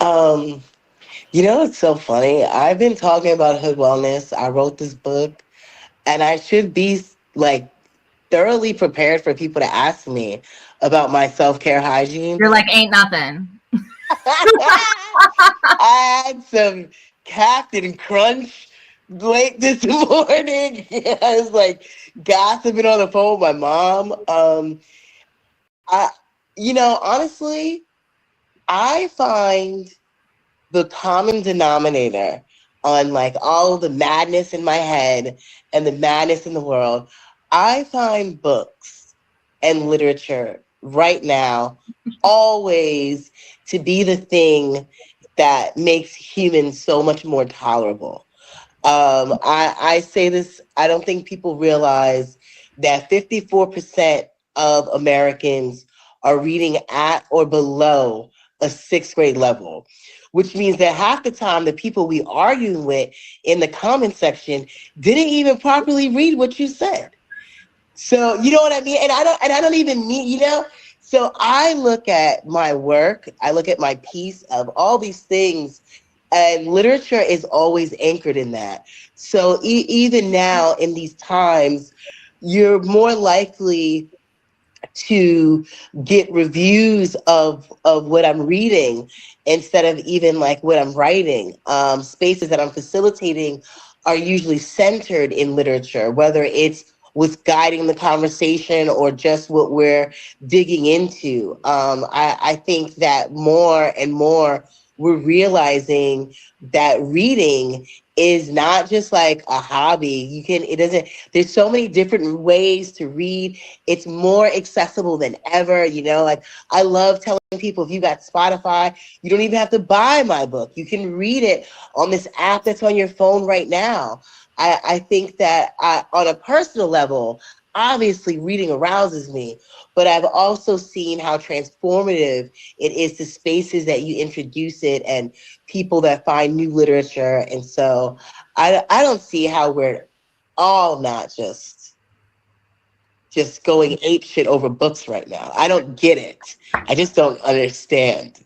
Um, it's so funny. I've been talking about hood wellness. I wrote this book, and I should be like thoroughly prepared for people to ask me about my self care hygiene. You're like, ain't nothing. I had some Captain Crunch late this morning. I was like gossiping on the phone with my mom. I, honestly, I find the common denominator on like all of the madness in my head and the madness in the world. I find books and literature right now always to be the thing that makes humans so much more tolerable. I say this, I don't think people realize that 54% of Americans are reading at or below a sixth grade level, which means that half the time the people we arguing with in the comment section didn't even properly read what you said. So you know what I mean? And I don't even mean, so I look at my work, I look at my piece of all these things, and literature is always anchored in that. So even now in these times, you're more likely to get reviews of what I'm reading instead of even like what I'm writing. Spaces that I'm facilitating are usually centered in literature, whether it's what's guiding the conversation or just what we're digging into. I think that more and more we're realizing that reading is not just like a hobby. It doesn't, there's so many different ways to read. It's more accessible than ever. Like I love telling people, if you got Spotify, you don't even have to buy my book. You can read it on this app that's on your phone right now. I think that on a personal level, obviously reading arouses me, but I've also seen how transformative it is to spaces that you introduce it and people that find new literature. And so I don't see how we're all not just going ape shit over books right now. I don't get it. I just don't understand.